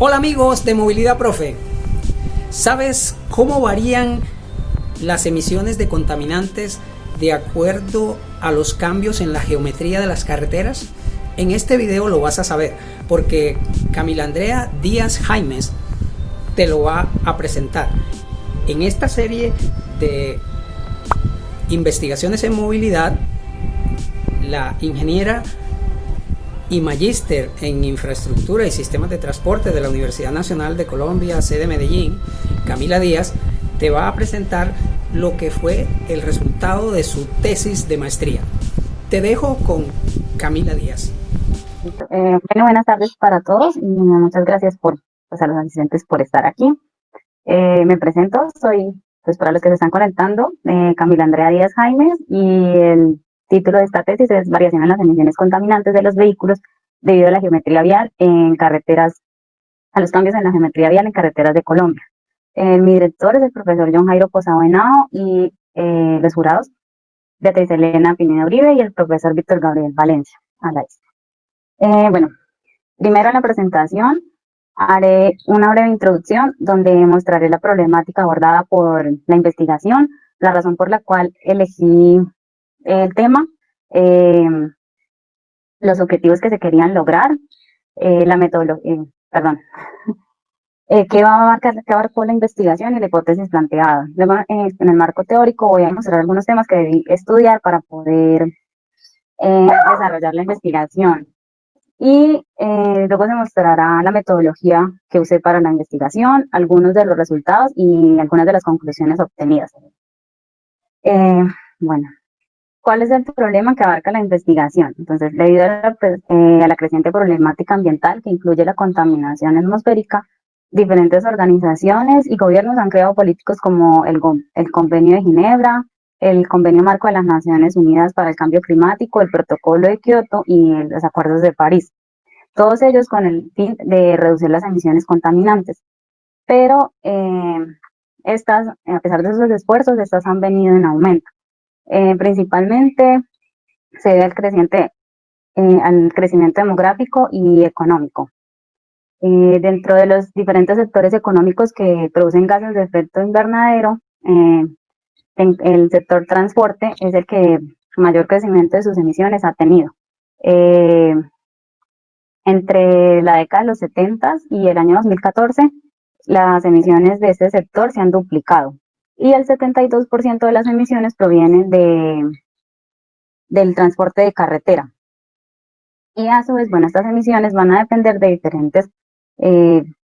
Hola amigos de Movilidad Profe. ¿Sabes cómo varían las emisiones de contaminantes de acuerdo a los cambios en la geometría de las carreteras? En este video lo vas a saber porque Camila Andrea Díaz Jaimes te lo va a presentar. En esta serie de investigaciones en movilidad, la ingeniera y magíster en infraestructura y sistemas de transporte de la Universidad Nacional de Colombia, sede Medellín, Camila Díaz, te va a presentar lo que fue el resultado de su tesis de maestría. Te dejo con Camila Díaz. Buenas tardes para todos y muchas gracias a los asistentes por estar aquí. Me presento, soy, para los que se están conectando, Camila Andrea Díaz Jaimes, y el título de esta tesis es Variación en las emisiones contaminantes de los vehículos debido a la geometría vial en carreteras, a los cambios en la geometría vial en carreteras de Colombia. Mi director es el profesor John Jairo Posado Henao y los jurados Beatriz Elena Pineda Uribe y el profesor Víctor Gabriel Valencia. Bueno, primero en la presentación haré una breve introducción donde mostraré la problemática abordada por la investigación, la razón por la cual elegí el tema, los objetivos que se querían lograr, la metodología, qué abarcó la investigación y la hipótesis planteada. Luego, en el marco teórico voy a mostrar algunos temas que debí estudiar para poder desarrollar la investigación. Y luego se mostrará la metodología que usé para la investigación, algunos de los resultados y algunas de las conclusiones obtenidas. Bueno, ¿cuál es el problema que abarca la investigación? Entonces, debido a la creciente problemática ambiental que incluye la contaminación atmosférica, diferentes organizaciones y gobiernos han creado políticos como el Convenio de Ginebra, el Convenio Marco de las Naciones Unidas para el Cambio Climático, el Protocolo de Kioto y los Acuerdos de París. Todos ellos con el fin de reducir las emisiones contaminantes. Pero estas, a pesar de esos esfuerzos, estas han venido en aumento. Principalmente se debe al crecimiento demográfico y económico. Dentro de los diferentes sectores económicos que producen gases de efecto invernadero, el sector transporte es el que mayor crecimiento de sus emisiones ha tenido. Entre la década de los 70 y el año 2014, las emisiones de este sector se han duplicado y el 72% de las emisiones provienen del transporte de carretera. Y a su vez, bueno, estas emisiones van a depender de diferentes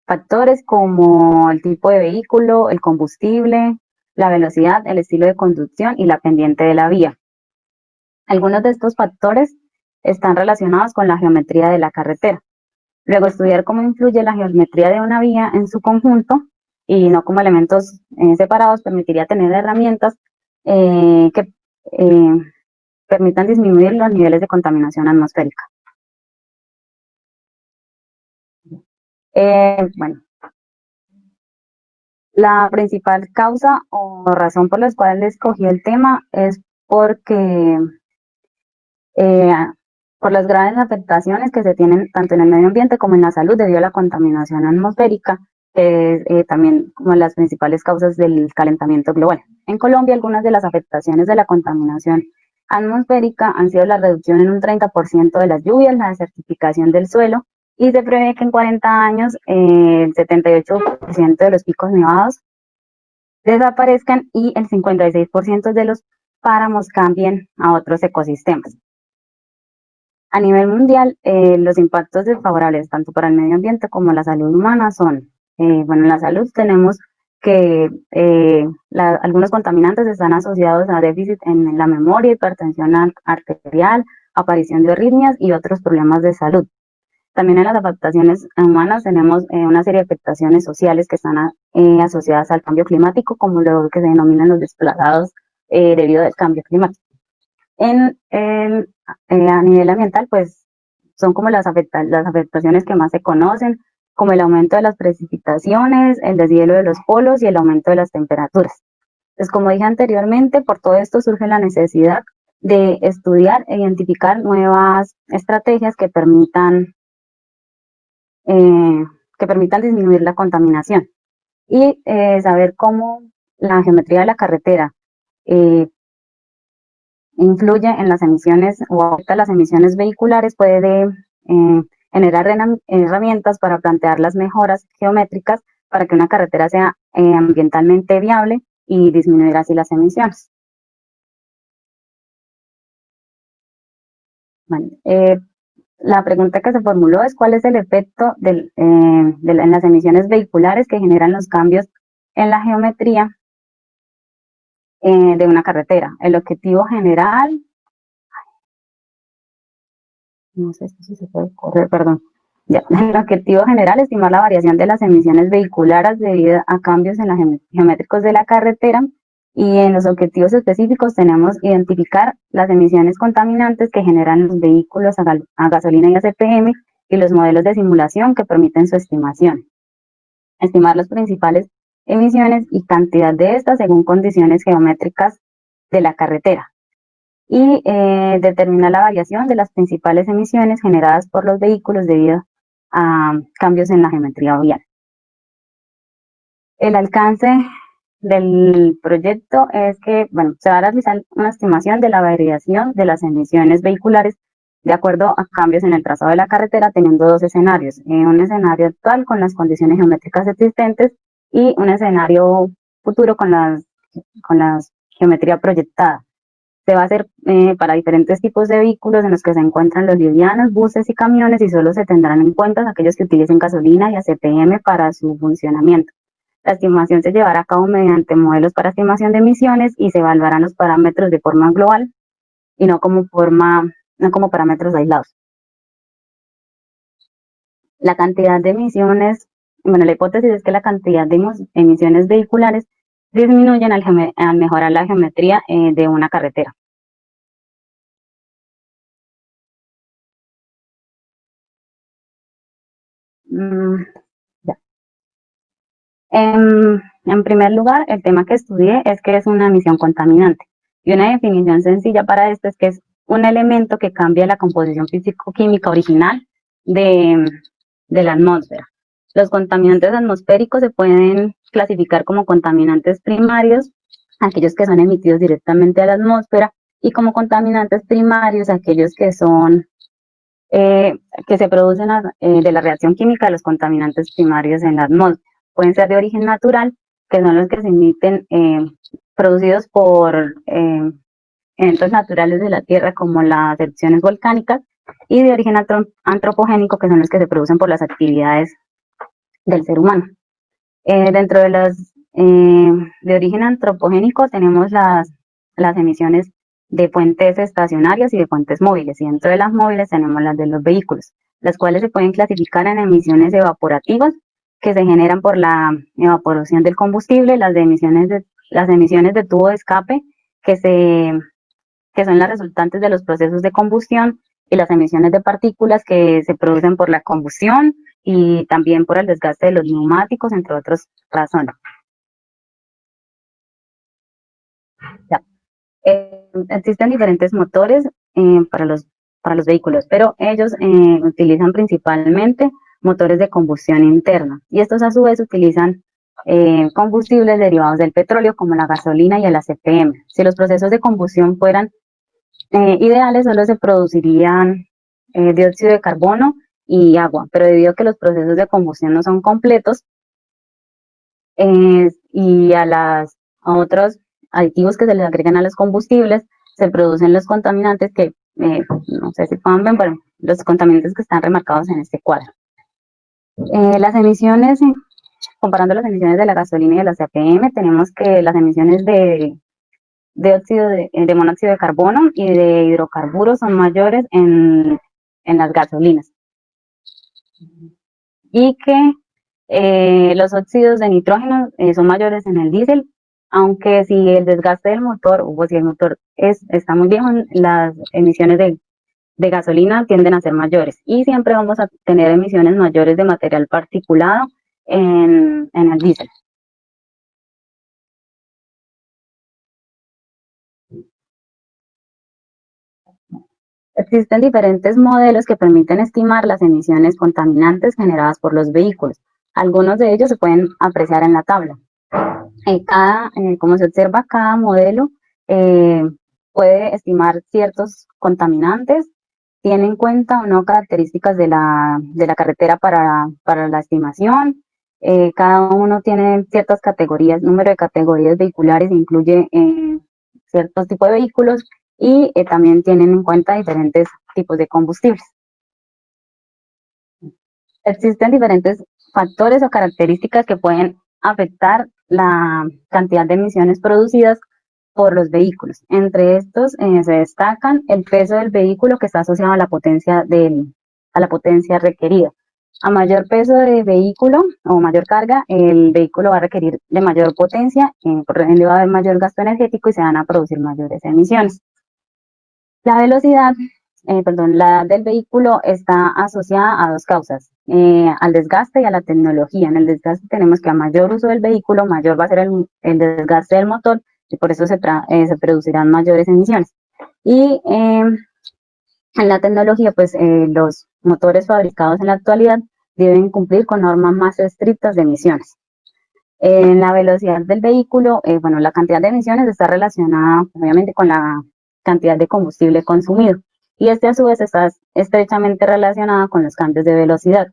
factores como el tipo de vehículo, el combustible, la velocidad, el estilo de conducción y la pendiente de la vía. Algunos de estos factores están relacionados con la geometría de la carretera. Luego, estudiar cómo influye la geometría de una vía en su conjunto y no como elementos separados permitiría tener herramientas que permitan disminuir los niveles de contaminación atmosférica. Bueno, la principal causa o razón por la cual escogí el tema es porque por las graves afectaciones que se tienen tanto en el medio ambiente como en la salud debido a la contaminación atmosférica, que es también como las principales causas del calentamiento global. En Colombia, algunas de las afectaciones de la contaminación atmosférica han sido la reducción en un 30% de las lluvias, la desertificación del suelo, y se prevé que en 40 años el 78% de los picos nevados desaparezcan y el 56% de los páramos cambien a otros ecosistemas. A nivel mundial, los impactos desfavorables tanto para el medio ambiente como la salud humana son, bueno, en la salud tenemos que algunos contaminantes están asociados a déficit en la memoria, hipertensión arterial, aparición de arritmias y otros problemas de salud. También en las afectaciones humanas tenemos una serie de afectaciones sociales que están asociadas al cambio climático, como lo que se denominan los desplazados debido al cambio climático. A nivel ambiental, pues son como las afectaciones que más se conocen, como el aumento de las precipitaciones, el deshielo de los polos y el aumento de las temperaturas. Pues como dije anteriormente, por todo esto surge la necesidad de estudiar e identificar nuevas estrategias que permitan que permitan disminuir la contaminación y saber cómo la geometría de la carretera influye en las emisiones o afecta las emisiones vehiculares, puede generar herramientas para plantear las mejoras geométricas para que una carretera sea ambientalmente viable y disminuir así las emisiones. Bueno, la pregunta que se formuló es cuál es el efecto en las emisiones vehiculares que generan los cambios en la geometría de una carretera. El objetivo general, no sé si se puede correr, perdón. Ya. El objetivo general es estimar la variación de las emisiones vehiculares debido a cambios en los geométricos de la carretera, y en los objetivos específicos tenemos identificar las emisiones contaminantes que generan los vehículos a gasolina y a CPM y los modelos de simulación que permiten su estimación. Estimar las principales emisiones y cantidad de estas según condiciones geométricas de la carretera y determinar la variación de las principales emisiones generadas por los vehículos debido a cambios en la geometría vial. El alcance del proyecto es que, bueno, se va a realizar una estimación de la variación de las emisiones vehiculares de acuerdo a cambios en el trazado de la carretera, teniendo dos escenarios, un escenario actual con las condiciones geométricas existentes y un escenario futuro con la geometría proyectada. Se va a hacer para diferentes tipos de vehículos en los que se encuentran los livianos, buses y camiones, y solo se tendrán en cuenta aquellos que utilicen gasolina y ACPM para su funcionamiento. La estimación se llevará a cabo mediante modelos para estimación de emisiones y se evaluarán los parámetros de forma global y no como parámetros aislados. La cantidad de emisiones, bueno, la hipótesis es que la cantidad de emisiones vehiculares disminuyen al mejorar la geometría de una carretera. Ya. En primer lugar, el tema que estudié es que es una emisión contaminante. Y una definición sencilla para esto es que es un elemento que cambia la composición físico-química original de la atmósfera. Los contaminantes atmosféricos se pueden clasificar como contaminantes primarios, aquellos que son emitidos directamente a la atmósfera, y como contaminantes primarios, aquellos que son que se producen de la reacción química de los contaminantes primarios en la atmósfera. Pueden ser de origen natural, que son los que se emiten producidos por eventos naturales de la Tierra, como las erupciones volcánicas, y de origen antropogénico, que son los que se producen por las actividades del ser humano. Dentro de las de origen antropogénico tenemos las emisiones de fuentes estacionarias y de fuentes móviles, y dentro de las móviles tenemos las de los vehículos, las cuales se pueden clasificar en emisiones evaporativas, que se generan por la evaporación del combustible, las emisiones de tubo de escape, que son las resultantes de los procesos de combustión, y las emisiones de partículas que se producen por la combustión y también por el desgaste de los neumáticos, entre otras razones. Ya. Existen diferentes motores para los vehículos, pero ellos utilizan principalmente motores de combustión interna, y estos a su vez utilizan combustibles derivados del petróleo como la gasolina y el ACPM. Si los procesos de combustión fueran ideales, solo se producirían dióxido de carbono y agua, pero debido a que los procesos de combustión no son completos y a otros aditivos que se les agregan a los combustibles, se producen los contaminantes que, no sé si puedan ver, bueno, los contaminantes que están remarcados en este cuadro. Las emisiones, comparando las emisiones de la gasolina y de la CPM, tenemos que las emisiones de monóxido de carbono y de hidrocarburos son mayores en las gasolinas, y que los óxidos de nitrógeno son mayores en el diésel, aunque si el desgaste del motor, o si el motor está muy viejo, las emisiones de gasolina tienden a ser mayores, y siempre vamos a tener emisiones mayores de material particulado en el diésel. Existen diferentes modelos que permiten estimar las emisiones contaminantes generadas por los vehículos. Algunos de ellos se pueden apreciar en la tabla. Como se observa, cada modelo eh, puede estimar ciertos contaminantes, tiene en cuenta o no características de la carretera para la estimación. Cada uno tiene ciertas categorías, número de categorías vehiculares, incluye ciertos tipos de vehículos y también tienen en cuenta diferentes tipos de combustibles. Existen diferentes factores o características que pueden afectar la cantidad de emisiones producidas por los vehículos. Entre estos se destacan el peso del vehículo, que está asociado a la potencia requerida. A mayor peso de vehículo o mayor carga, el vehículo va a requerir de mayor potencia, por ende va a haber mayor gasto energético y se van a producir mayores emisiones. La velocidad, la edad del vehículo está asociada a dos causas, al desgaste y a la tecnología. En el desgaste tenemos que a mayor uso del vehículo, mayor va a ser el desgaste del motor y por eso se producirán mayores emisiones. Y en la tecnología, pues los motores fabricados en la actualidad deben cumplir con normas más estrictas de emisiones. En la velocidad del vehículo, la cantidad de emisiones está relacionada obviamente con la cantidad de combustible consumido y este a su vez está estrechamente relacionado con los cambios de velocidad.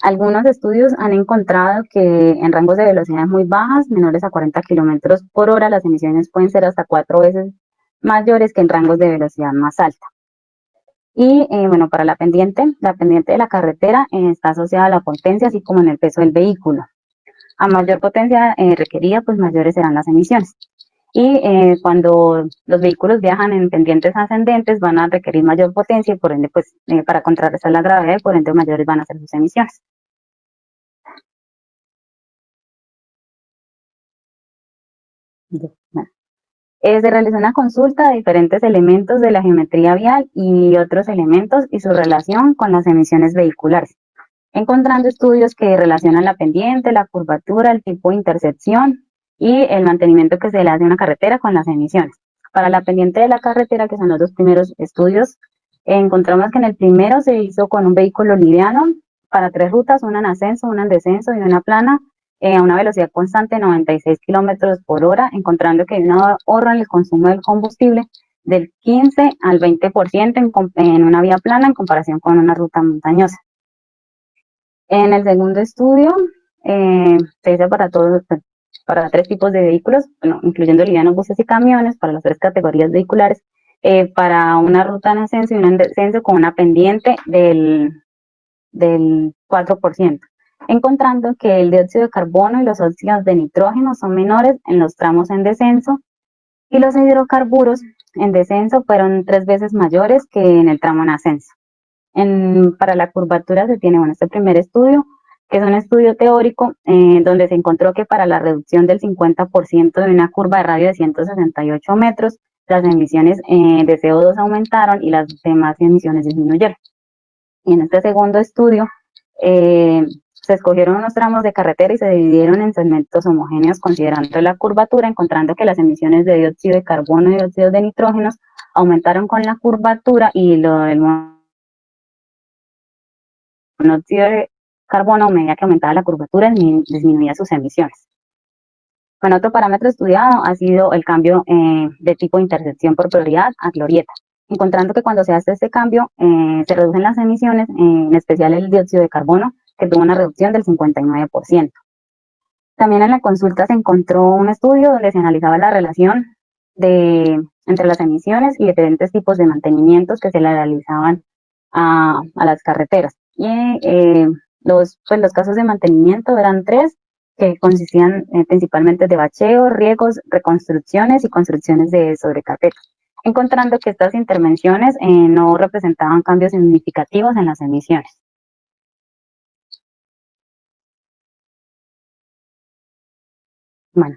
Algunos estudios han encontrado que en rangos de velocidades muy bajas, menores a 40 kilómetros por hora, las emisiones pueden ser hasta 4 veces mayores que en rangos de velocidad más alta. Y para la pendiente de la carretera está asociada a la potencia, así como en el peso del vehículo. A mayor potencia requerida, pues mayores serán las emisiones. Y cuando los vehículos viajan en pendientes ascendentes, van a requerir mayor potencia y por ende, pues para contrarrestar la gravedad, por ende mayores van a ser sus emisiones. Se realizó una consulta de diferentes elementos de la geometría vial y otros elementos y su relación con las emisiones vehiculares, encontrando estudios que relacionan la pendiente, la curvatura, el tipo de intersección y el mantenimiento que se le hace a una carretera con las emisiones. Para la pendiente de la carretera, que son los dos primeros estudios, encontramos que en el primero se hizo con un vehículo liviano para 3 rutas, una en ascenso, una en descenso y una plana, a una velocidad constante de 96 kilómetros por hora, encontrando que hay un ahorro en el consumo del combustible del 15 al 20% en una vía plana en comparación con una ruta montañosa. En el segundo estudio se hizo para 3 tipos de vehículos, incluyendo livianos, buses y camiones, para las 3 categorías vehiculares, para una ruta en ascenso y una en descenso con una pendiente del 4%, encontrando que el dióxido de carbono y los óxidos de nitrógeno son menores en los tramos en descenso y los hidrocarburos en descenso fueron 3 veces mayores que en el tramo en ascenso. Para la curvatura se tiene este primer estudio, que es un estudio teórico, donde se encontró que para la reducción del 50% de una curva de radio de 168 metros, las emisiones de CO2 aumentaron y las demás emisiones disminuyeron. Y en este segundo estudio, se escogieron unos tramos de carretera y se dividieron en segmentos homogéneos considerando la curvatura, encontrando que las emisiones de dióxido de carbono y óxidos de nitrógeno aumentaron con la curvatura y el monóxido de carbono, a medida que aumentaba la curvatura, disminuía sus emisiones. Otro parámetro estudiado ha sido el cambio de tipo de intersección por prioridad a glorieta, encontrando que cuando se hace este cambio se reducen las emisiones, en especial el dióxido de carbono, que tuvo una reducción del 59%. También en la consulta se encontró un estudio donde se analizaba la relación entre las emisiones y diferentes tipos de mantenimientos que se le realizaban a las carreteras. Y los casos de mantenimiento eran 3, que consistían principalmente de bacheo, riegos, reconstrucciones y construcciones de sobrecarpeta, encontrando que estas intervenciones no representaban cambios significativos en las emisiones. Bueno,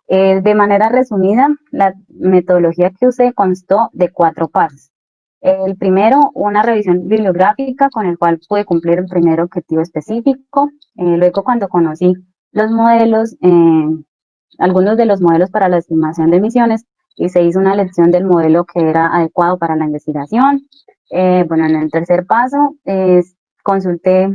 de manera resumida, la metodología que usé constó de 4 pasos. El primero, una revisión bibliográfica con el cual pude cumplir el primer objetivo específico. Luego, cuando conocí los modelos, algunos de los modelos para la estimación de emisiones, y se hizo una elección del modelo que era adecuado para la investigación. En el tercer paso, consulté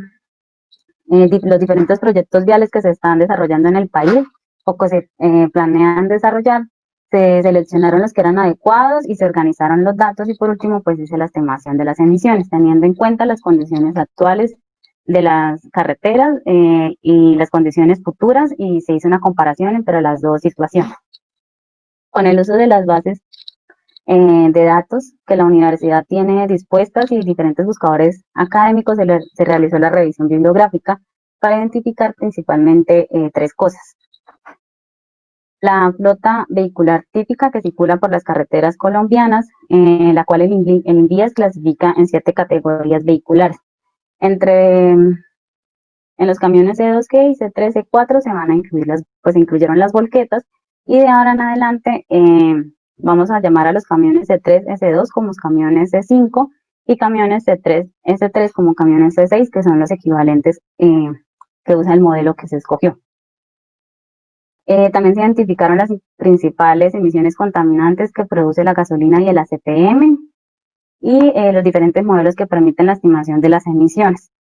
los diferentes proyectos viales que se están desarrollando en el país o que se planean desarrollar. Se seleccionaron los que eran adecuados y se organizaron los datos y por último pues hice la estimación de las emisiones teniendo en cuenta las condiciones actuales de las carreteras y las condiciones futuras y se hizo una comparación entre las dos situaciones. Con el uso de las bases de datos que la universidad tiene dispuestas y diferentes buscadores académicos se realizó la revisión bibliográfica para identificar principalmente tres cosas. La flota vehicular típica que circula por las carreteras colombianas, la cual el INVIES clasifica en 7 categorías vehiculares. En los camiones C2 y C3, C4 se van a incluir pues incluyeron las volquetas y de ahora en adelante vamos a llamar a los camiones C3, S2 como camiones C5 y camiones C3, S3 como camiones C6 que son los equivalentes que usa el modelo que se escogió. También se identificaron las principales emisiones contaminantes que produce la gasolina y el ACPM y los diferentes modelos que permiten la estimación de las emisiones.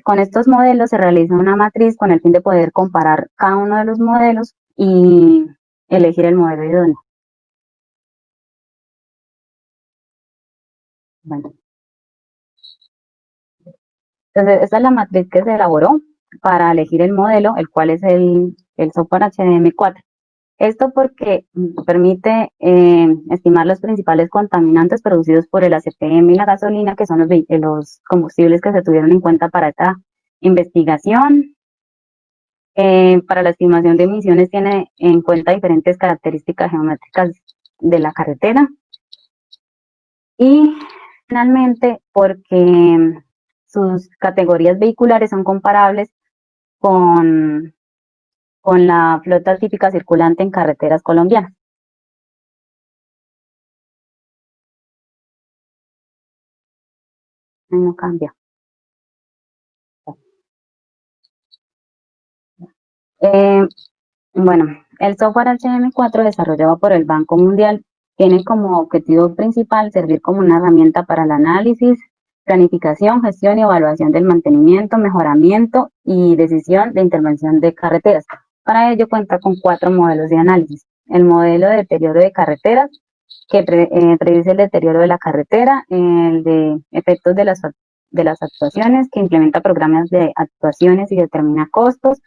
Con estos modelos se realiza una matriz con el fin de poder comparar cada uno de los modelos y elegir el modelo idóneo. Bueno. Entonces, esta es la matriz que se elaboró para elegir el modelo, el cual es el software HDM4. Esto porque permite estimar los principales contaminantes producidos por el ACPM y la gasolina, que son los combustibles que se tuvieron en cuenta para esta investigación. Para la estimación de emisiones tiene en cuenta diferentes características geométricas de la carretera. Y finalmente, porque sus categorías vehiculares son comparables con la flota típica circulante en carreteras colombianas. No cambia. Bueno, el software HM4 desarrollado por el Banco Mundial tiene como objetivo principal servir como una herramienta para el análisis, planificación, gestión y evaluación del mantenimiento, mejoramiento y decisión de intervención de carreteras. Para ello cuenta con 4 modelos de análisis. El modelo de deterioro de carreteras, que predice el deterioro de la carretera, el de efectos de las actuaciones, que implementa programas de actuaciones y determina costos,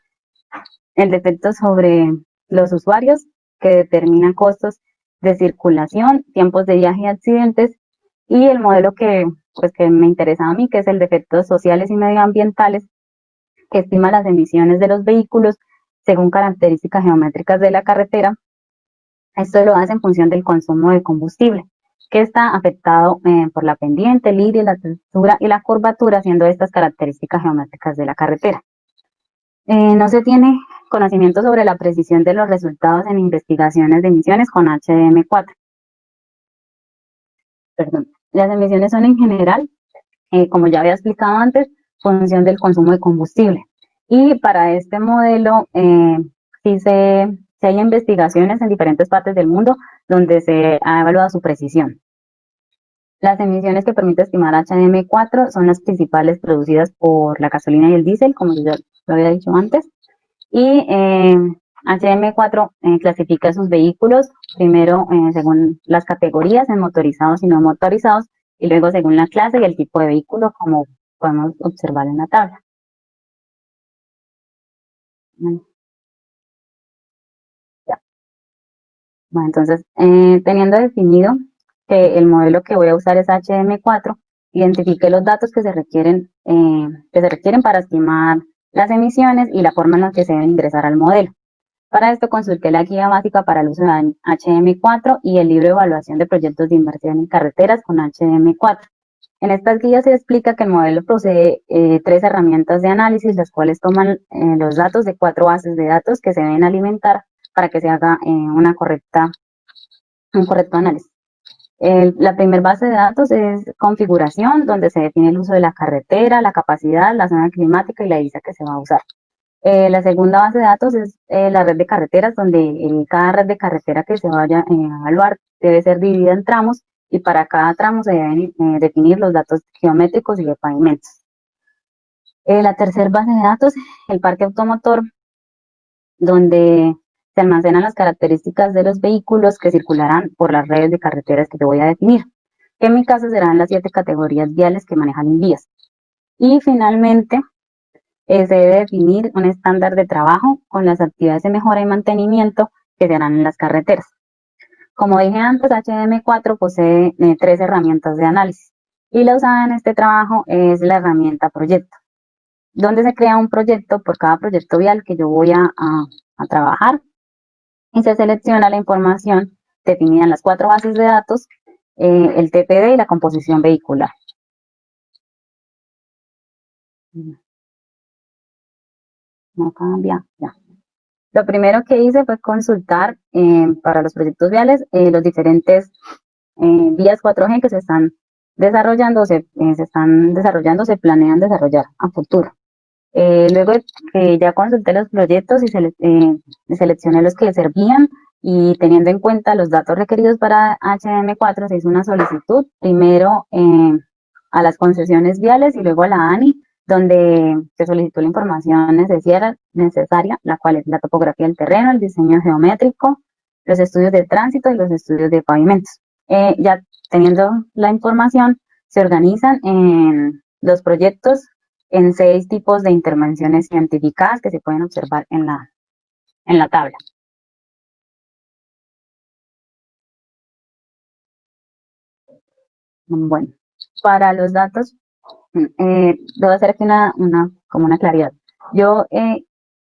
el de efectos sobre los usuarios, que determina costos de circulación, tiempos de viaje y accidentes, y el modelo pues, que me interesa a mí, que es el de efectos sociales y medioambientales, que estima las emisiones de los vehículos según características geométricas de la carretera. Esto lo hace en función del consumo de combustible, que está afectado por la pendiente, el iris, la textura y la curvatura, siendo estas características geométricas de la carretera. No se tiene conocimiento sobre la precisión de los resultados en investigaciones de emisiones con HDM4. Perdón. Las emisiones son en general, como ya había explicado antes, función del consumo de combustible. Y para este modelo, sí hay investigaciones en diferentes partes del mundo donde se ha evaluado su precisión. Las emisiones que permite estimar HDM4 son las principales producidas por la gasolina y el diésel, como yo ya lo había dicho antes. Y HDM4 clasifica sus vehículos primero según las categorías en motorizados y no motorizados y luego según la clase y el tipo de vehículo, como podemos observar en la tabla. Bueno, entonces, teniendo definido que el modelo que voy a usar es HM4, identifique los datos que se requieren para estimar las emisiones y la forma en la que se deben ingresar al modelo. Para esto consulté la guía básica para el uso de HM4 y el libro de evaluación de proyectos de inversión en carreteras con HM4. En estas guías se explica que el modelo posee 3 herramientas de análisis, las cuales toman los datos de 4 bases de datos que se deben alimentar para que se haga un correcto análisis. La primera base de datos es configuración, donde se define el uso de la carretera, la capacidad, la zona climática y la ISA que se va a usar. La segunda base de datos es la red de carreteras, donde cada red de carretera que se vaya a evaluar debe ser dividida en tramos y para cada tramo se deben definir los datos geométricos y de pavimentos. La tercera base de datos, el parque automotor, donde se almacenan las características de los vehículos que circularán por las redes de carreteras que te voy a definir, que en mi caso serán las 7 categorías viales que manejan Invías. Y finalmente, se debe definir un estándar de trabajo con las actividades de mejora y mantenimiento que se harán en las carreteras. Como dije antes, HM4 posee 3 herramientas de análisis y la usada en este trabajo es la herramienta proyecto, donde se crea un proyecto por cada proyecto vial que yo voy a trabajar y se selecciona la información definida en las 4 bases de datos, el TPD y la composición vehicular. No cambia, ya. Lo primero que hice fue consultar para los proyectos viales los diferentes vías 4G que se están desarrollando, se planean desarrollar a futuro. Luego que ya consulté los proyectos y seleccioné los que servían y teniendo en cuenta los datos requeridos para HM4, se hizo una solicitud primero a las concesiones viales y luego a la ANI, donde se solicitó la información necesaria, la cual es la topografía del terreno, el diseño geométrico, los estudios de tránsito y los estudios de pavimentos. Ya teniendo la información, se organizan en los proyectos en 6 tipos de intervenciones identificadas que se pueden observar en la tabla. Bueno, para los datos, debo hacer aquí como una claridad. Yo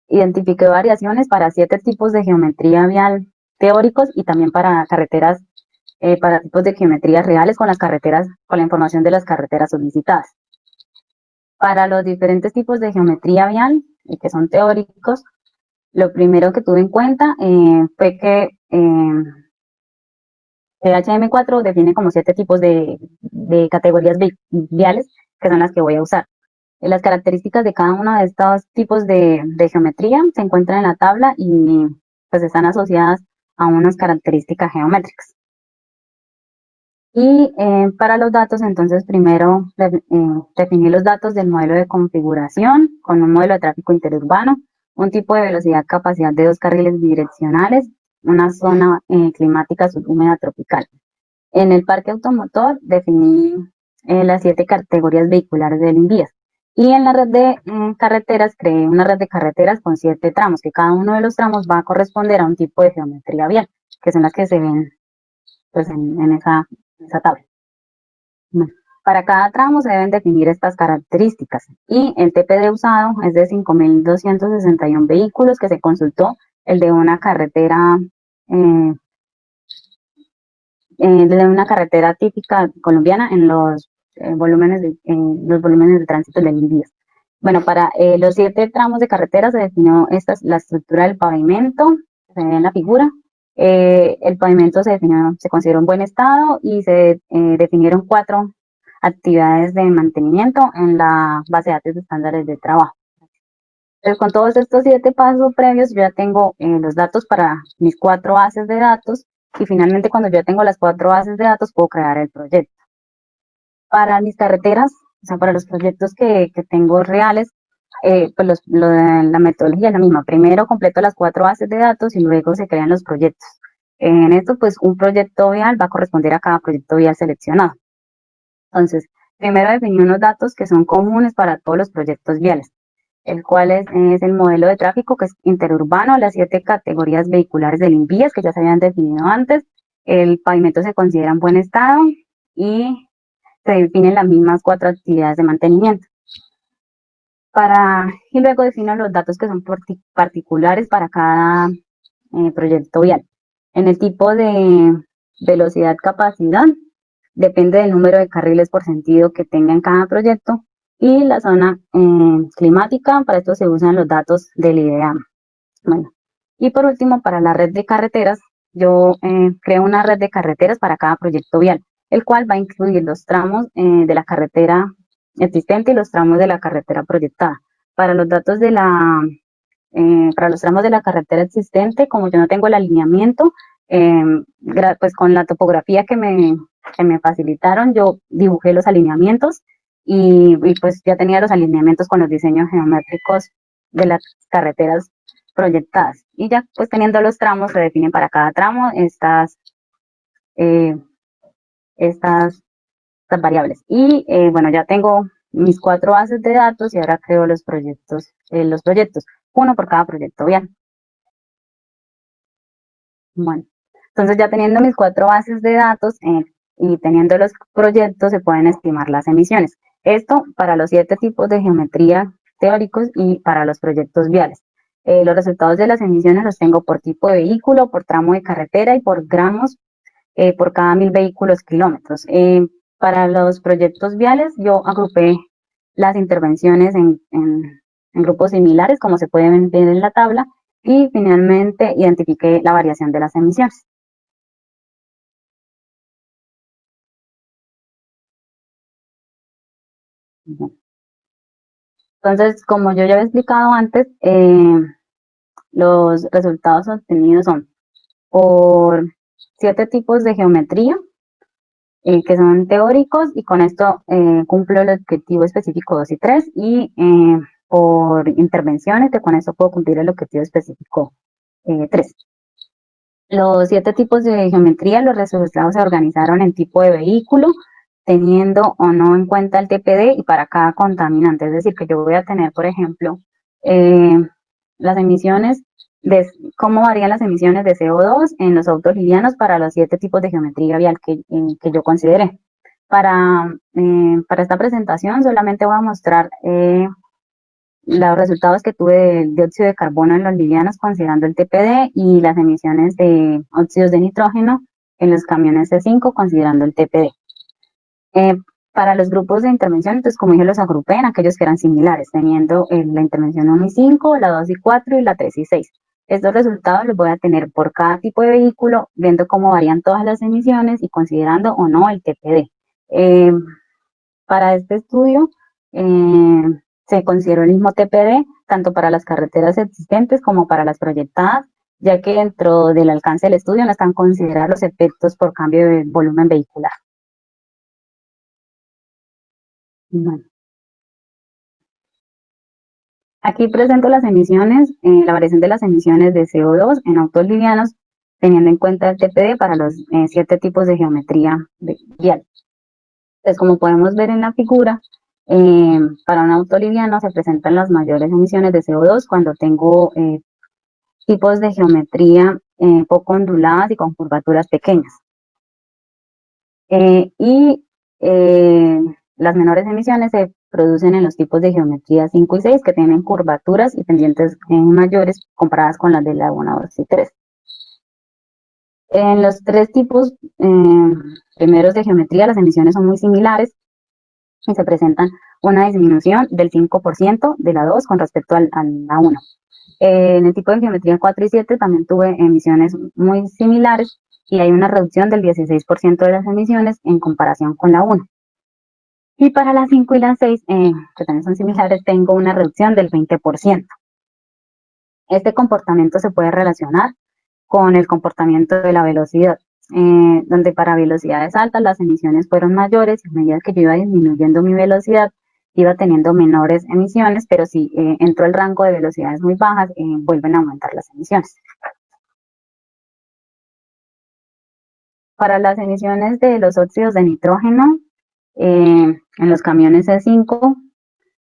identifiqué variaciones para 7 tipos de geometría vial teóricos y también para carreteras, para tipos de geometrías reales con la información de las carreteras solicitadas. Para los diferentes tipos de geometría vial, que son teóricos, lo primero que tuve en cuenta fue que el HM4 define como 7 tipos de categorías viales, que son las que voy a usar. Las características de cada uno de estos tipos de geometría se encuentran en la tabla y pues están asociadas a unas características geométricas. Y para los datos, entonces primero definí los datos del modelo de configuración con un modelo de tráfico interurbano, un tipo de velocidad, capacidad de 2 carriles bidireccionales, una zona climática subhúmeda tropical. En el parque automotor definí las 7 categorías vehiculares del Invías. Y en la red de carreteras creé una red de carreteras con 7 tramos, que cada uno de los tramos va a corresponder a un tipo de geometría vial, que son las que se ven pues, en esa tabla. Bueno, para cada tramo se deben definir estas características y el TPD usado es de 5.261 vehículos que se consultó, el de una carretera típica colombiana en los volúmenes de tránsito del Invías. Bueno, para los 7 tramos de carretera se definió la estructura del pavimento, se ve en la figura. El pavimento se consideró en buen estado y se definieron 4 actividades de mantenimiento en la base de datos de estándares de trabajo. Entonces, con todos estos 7 pasos previos, yo ya tengo los datos para mis 4 bases de datos y finalmente cuando yo tengo las 4 bases de datos puedo crear el proyecto. Para mis carreteras, o sea, para los proyectos que tengo reales, pues la metodología es la misma. Primero completo las 4 bases de datos y luego se crean los proyectos. En esto, pues un proyecto vial va a corresponder a cada proyecto vial seleccionado. Entonces, primero definí unos datos que son comunes para todos los proyectos viales, el cual es el modelo de tráfico que es interurbano, las 7 categorías vehiculares del Invías que ya se habían definido antes, el pavimento se considera en buen estado y se definen las mismas 4 actividades de mantenimiento. Y luego defino los datos que son particulares para cada proyecto vial. En el tipo de velocidad, capacidad, depende del número de carriles por sentido que tenga en cada proyecto. Y la zona climática, para esto se usan los datos del IDEAM. Bueno, y por último, para la red de carreteras, yo creo una red de carreteras para cada proyecto vial, el cual va a incluir los tramos de la carretera existente y los tramos de la carretera proyectada. Para los datos para los tramos de la carretera existente, como yo no tengo el alineamiento, pues con la topografía que me facilitaron, yo dibujé los alineamientos y pues ya tenía los alineamientos con los diseños geométricos de las carreteras proyectadas. Y ya pues teniendo los tramos, se definen para cada tramo eh, estas, estas variables. Y bueno, ya tengo mis 4 bases de datos y ahora creo los proyectos, uno por cada proyecto vial. Bueno, entonces ya teniendo mis 4 bases de datos y teniendo los proyectos, se pueden estimar las emisiones. Esto para los 7 tipos de geometría teóricos y para los proyectos viales. Los resultados de las emisiones los tengo por tipo de vehículo, por tramo de carretera y por gramos por cada 1000 vehículos kilómetros. Para los proyectos viales, yo agrupé las intervenciones en grupos similares, como se pueden ver en la tabla, y finalmente identifiqué la variación de las emisiones. Entonces, como yo ya había explicado antes, los resultados obtenidos son por 7 tipos de geometría, que son teóricos, y con esto cumplo el objetivo específico 2 y 3, y por intervenciones, que con esto puedo cumplir el objetivo específico 3. Los 7 tipos de geometría, los resultados se organizaron en tipo de vehículo, teniendo o no en cuenta el TPD y para cada contaminante. Es decir, que yo voy a tener, por ejemplo, eh, las emisiones de cómo varían las emisiones de CO2 en los autos livianos para los 7 tipos de geometría vial que yo consideré. Para esta presentación solamente voy a mostrar los resultados que tuve de dióxido de carbono en los livianos considerando el TPD y las emisiones de óxidos de nitrógeno en los camiones C5 considerando el TPD. Eh, para los grupos de intervención, entonces como dije, los agrupé en aquellos que eran similares, teniendo la intervención 1 y 5, la 2 y 4 y la 3 y 6. Estos resultados los voy a tener por cada tipo de vehículo, viendo cómo varían todas las emisiones y considerando o no el TPD. Eh, para este estudio se consideró el mismo TPD tanto para las carreteras existentes como para las proyectadas, ya que dentro del alcance del estudio no están considerados los efectos por cambio de volumen vehicular. Bueno, aquí presento las emisiones, la variación de las emisiones de CO2 en autos livianos, teniendo en cuenta el TPD para los 7 tipos de geometría vial. Entonces, como podemos ver en la figura, para un auto liviano se presentan las mayores emisiones de CO2 cuando tengo tipos de geometría poco onduladas y con curvaturas pequeñas. Y las menores emisiones se producen en los tipos de geometría 5 y 6 que tienen curvaturas y pendientes mayores comparadas con las de la 1, 2 y 3. En los 3 tipos primeros de geometría, las emisiones son muy similares y se presentan una disminución del 5% de la 2 con respecto a la 1. En el tipo de geometría 4 y 7 también tuve emisiones muy similares y hay una reducción del 16% de las emisiones en comparación con la 1. Y para las 5 y las 6, que también son similares, tengo una reducción del 20%. Este comportamiento se puede relacionar con el comportamiento de la velocidad, donde para velocidades altas las emisiones fueron mayores y a medida que yo iba disminuyendo mi velocidad, iba teniendo menores emisiones, pero si entró el rango de velocidades muy bajas, vuelven a aumentar las emisiones. Para las emisiones de los óxidos de nitrógeno, en los camiones C5,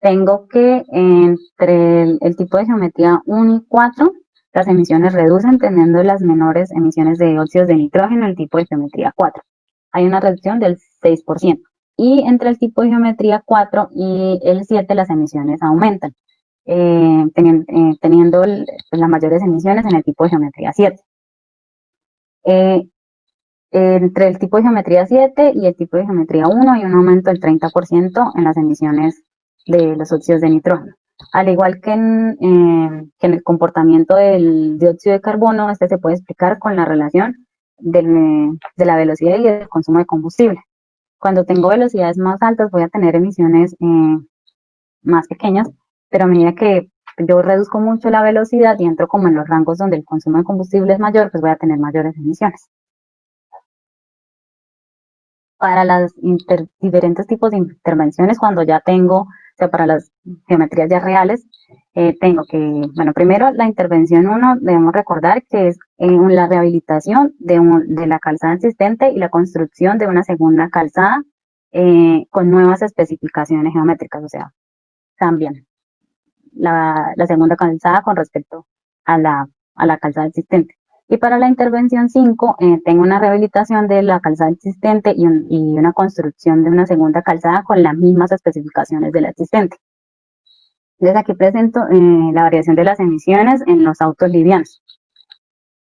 tengo que entre el tipo de geometría 1 y 4, las emisiones reducen teniendo las menores emisiones de óxidos de nitrógeno en el tipo de geometría 4. Hay una reducción del 6%. Y entre el tipo de geometría 4 y el 7 las emisiones aumentan, teniendo las mayores emisiones en el tipo de geometría 7. Entre el tipo de geometría 7 y el tipo de geometría 1 hay un aumento del 30% en las emisiones de los óxidos de nitrógeno. Al igual que en el comportamiento del dióxido de carbono, este se puede explicar con la relación de la velocidad y del consumo de combustible. Cuando tengo velocidades más altas voy a tener emisiones más pequeñas, pero a medida que yo reduzco mucho la velocidad y entro como en los rangos donde el consumo de combustible es mayor, pues voy a tener mayores emisiones. Para las diferentes tipos de intervenciones, cuando ya tengo, o sea, para las geometrías ya reales, tengo que, bueno, primero la intervención 1, debemos recordar que es la rehabilitación de la calzada existente y la construcción de una segunda calzada con nuevas especificaciones geométricas, o sea, cambian la segunda calzada con respecto a la calzada existente. Y para la intervención 5, tengo una rehabilitación de la calzada existente y una construcción de una segunda calzada con las mismas especificaciones de la existente. Entonces aquí presento la variación de las emisiones en los autos livianos.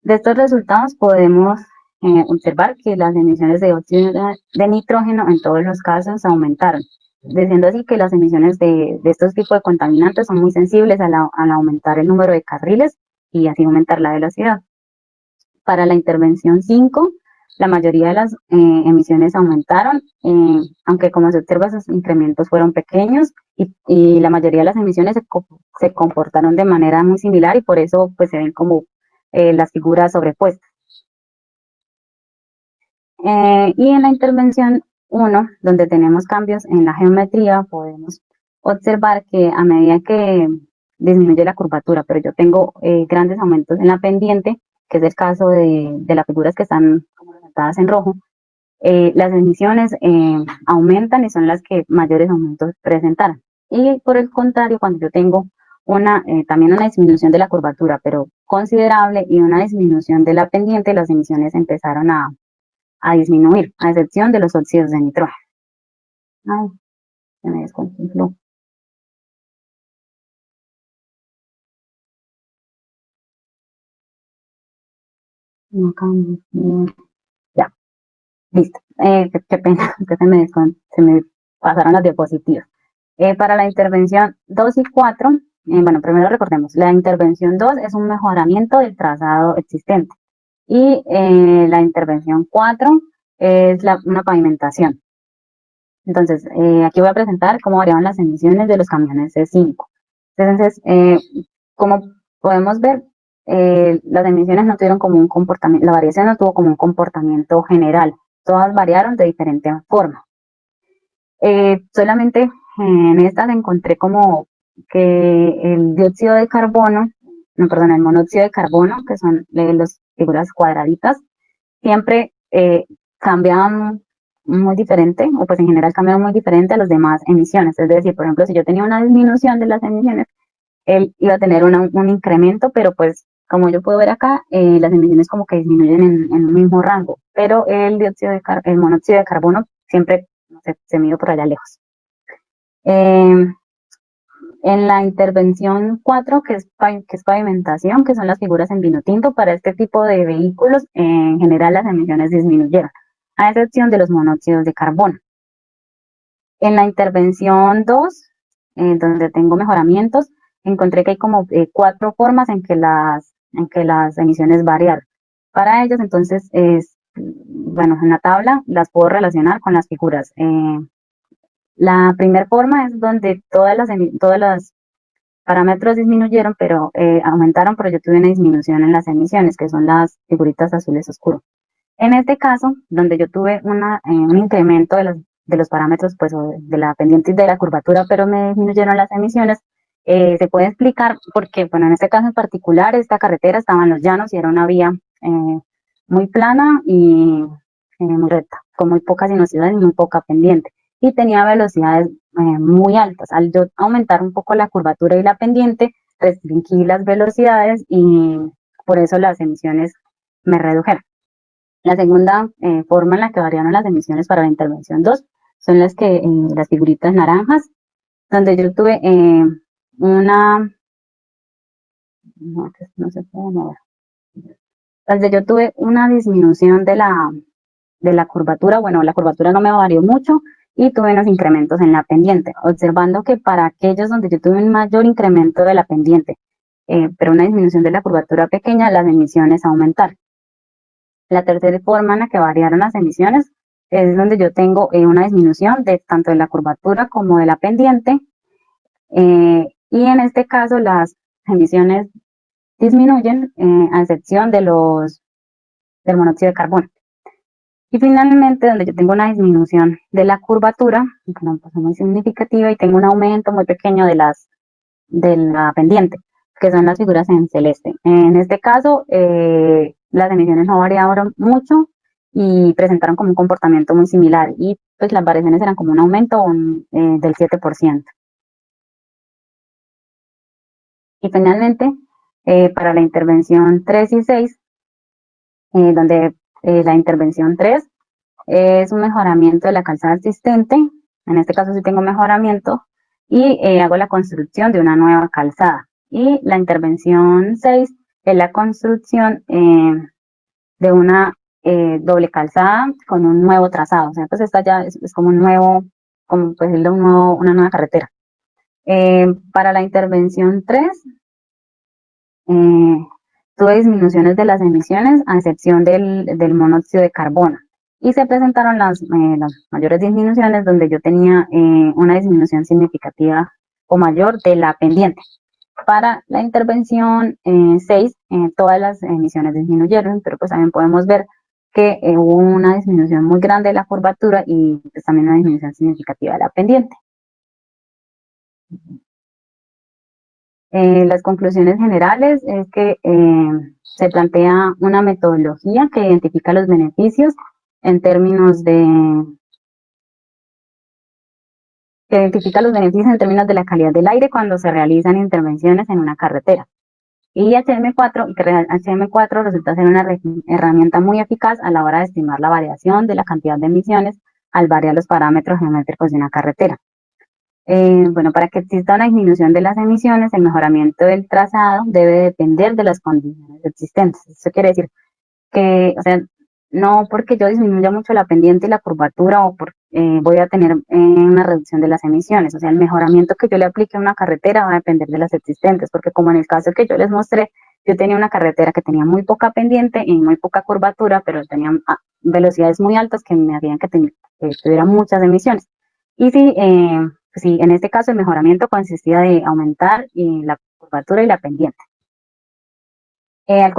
De estos resultados podemos observar que las emisiones de óxido de nitrógeno en todos los casos aumentaron, diciendo así que las emisiones de estos tipos de contaminantes son muy sensibles al aumentar el número de carriles y así aumentar la velocidad. Para la intervención 5, la mayoría de las emisiones aumentaron, aunque como se observa, esos incrementos fueron pequeños y la mayoría de las emisiones se comportaron de manera muy similar y por eso pues se ven como las figuras sobrepuestas. Y en la intervención 1, donde tenemos cambios en la geometría, podemos observar que a medida que disminuye la curvatura, pero yo tengo grandes aumentos en la pendiente, que es el caso de las figuras que están representadas en rojo, las emisiones aumentan y son las que mayores aumentos presentaron. Y por el contrario, cuando yo tengo también una disminución de la curvatura, pero considerable, y una disminución de la pendiente, las emisiones empezaron a disminuir, a excepción de los óxidos de nitrógeno. Ay, se me descontroló. No cambio. Ya, listo. Qué pena, que se me pasaron las diapositivas. Para la intervención 2 y 4, bueno, primero recordemos, la intervención 2 es un mejoramiento del trazado existente y la intervención 4 es una pavimentación. Entonces, aquí voy a presentar cómo variaban las emisiones de los camiones C5. Entonces, como podemos ver, las emisiones no tuvieron como un comportamiento, la variación no tuvo como un comportamiento general, todas variaron de diferente forma. Solamente en estas encontré como que el dióxido de carbono, no, perdón, el monóxido de carbono, que son las figuras cuadraditas, siempre cambiaban muy diferente, o pues en general cambiaban muy diferente a las demás emisiones. Es decir, por ejemplo, si yo tenía una disminución de las emisiones, él iba a tener un incremento, pero pues como yo puedo ver acá, las emisiones como que disminuyen en un mismo rango, pero el monóxido de carbono siempre se mide por allá lejos. En la intervención 4, que es pavimentación, que son las figuras en vino tinto, para este tipo de vehículos, en general las emisiones disminuyeron, a excepción de los monóxidos de carbono. En la intervención 2, donde tengo mejoramientos, encontré que hay como 4 formas en que las emisiones variaron. Para ellos, entonces, bueno, en la tabla las puedo relacionar con las figuras. La primera forma es donde todas las parámetros disminuyeron, pero aumentaron, pero yo tuve una disminución en las emisiones, que son las figuritas azules oscuros. En este caso, donde yo tuve un incremento de los parámetros, pues, de la pendiente y de la curvatura, pero me disminuyeron las emisiones, se puede explicar porque, bueno, en este caso en particular, esta carretera estaba en los llanos y era una vía muy plana y muy recta, con muy poca sinuosidad y muy poca pendiente. Y tenía velocidades muy altas. Al yo aumentar un poco la curvatura y la pendiente, restringí las velocidades y por eso las emisiones me redujeron. La segunda forma en la que variaron las emisiones para la intervención 2 son las figuritas naranjas, donde yo tuve no se puede mover, donde yo tuve una disminución de la curvatura. Bueno, la curvatura no me varió mucho y tuve unos incrementos en la pendiente, observando que para aquellos donde yo tuve un mayor incremento de la pendiente, pero una disminución de la curvatura pequeña, las emisiones aumentaron. La tercera forma en la que variaron las emisiones es donde yo tengo una disminución de tanto de la curvatura como de la pendiente, y en este caso las emisiones disminuyen a excepción del monóxido de carbono. Y finalmente, donde yo tengo una disminución de la curvatura, que no es muy significativa, y tengo un aumento muy pequeño de la pendiente, que son las figuras en celeste. En este caso, las emisiones no variaron mucho y presentaron como un comportamiento muy similar, y pues las variaciones eran como un aumento del 7%. Y finalmente, para la intervención 3 y 6, donde la intervención 3 es un mejoramiento de la calzada existente, en este caso sí tengo mejoramiento, y hago la construcción de una nueva calzada. Y la intervención 6 es la construcción de una doble calzada con un nuevo trazado. O sea, pues esta ya es como un nuevo, como pues una nueva carretera. Para la intervención 3, tuve disminuciones de las emisiones a excepción del monóxido de carbono. Y se presentaron las mayores disminuciones donde yo tenía una disminución significativa o mayor de la pendiente. Para la intervención 6, todas las emisiones disminuyeron, pero pues también podemos ver que hubo una disminución muy grande de la curvatura y pues también una disminución significativa de la pendiente. Las conclusiones generales es que se plantea una metodología que identifica los beneficios en términos de la calidad del aire cuando se realizan intervenciones en una carretera. Y HM4 resulta ser una herramienta muy eficaz a la hora de estimar la variación de la cantidad de emisiones al variar los parámetros geométricos de una carretera. Bueno, para que exista una disminución de las emisiones, el mejoramiento del trazado debe depender de las condiciones existentes. Eso quiere decir que, o sea, no porque yo disminuya mucho la pendiente y la curvatura voy a tener una reducción de las emisiones. O sea, el mejoramiento que yo le aplique a una carretera va a depender de las existentes, porque como en el caso que yo les mostré, yo tenía una carretera que tenía muy poca pendiente y muy poca curvatura, pero tenía velocidades muy altas que me hacían que tuviera muchas emisiones. Y si en este caso el mejoramiento consistía de aumentar la curvatura y la pendiente. Al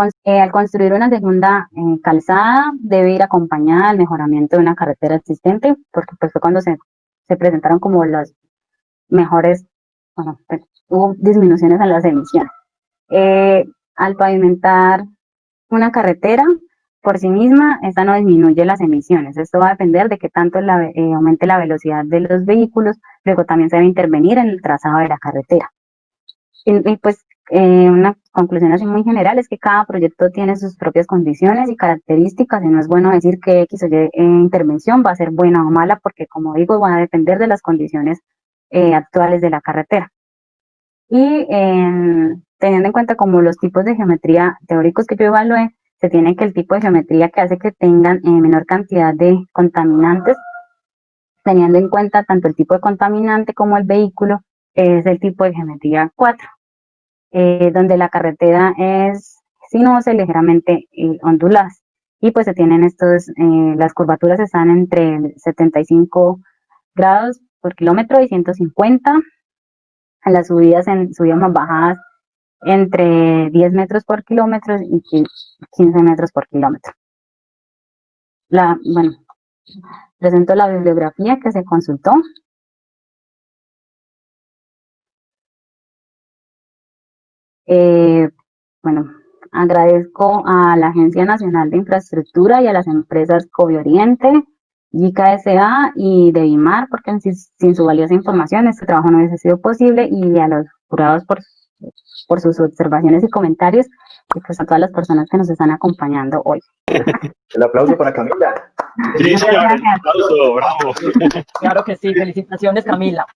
construir una segunda calzada debe ir acompañada al mejoramiento de una carretera existente, porque pues fue cuando se presentaron como los mejores, bueno, pues, hubo disminuciones en las emisiones. Al pavimentar una carretera por sí misma, esta no disminuye las emisiones. Esto va a depender de que tanto aumente la velocidad de los vehículos, luego también se debe intervenir en el trazado de la carretera. Y pues una conclusión así muy general es que cada proyecto tiene sus propias condiciones y características y no es bueno decir que X o Y intervención va a ser buena o mala porque, como digo, va a depender de las condiciones actuales de la carretera. Y teniendo en cuenta como los tipos de geometría teóricos que yo evalué, se tiene que el tipo de geometría que hace que tengan menor cantidad de contaminantes, teniendo en cuenta tanto el tipo de contaminante como el vehículo, es el tipo de geometría 4. Donde la carretera es sinuosa y ligeramente ondulada. Y pues se tienen las curvaturas están entre 75 grados por kilómetro y 150. Las subidas más bajadas entre 10 metros por kilómetro y 15 metros por kilómetro. Bueno, presento la bibliografía que se consultó. Bueno, agradezco a la Agencia Nacional de Infraestructura y a las empresas Covioriente, YICA S.A. y Devimar, porque sin su valiosa información este trabajo no hubiese sido posible, y a los jurados por sus observaciones y comentarios, y pues a todas las personas que nos están acompañando hoy. El aplauso para Camila. Sí, señor, el aplauso, bravo. Claro que sí, felicitaciones, Camila.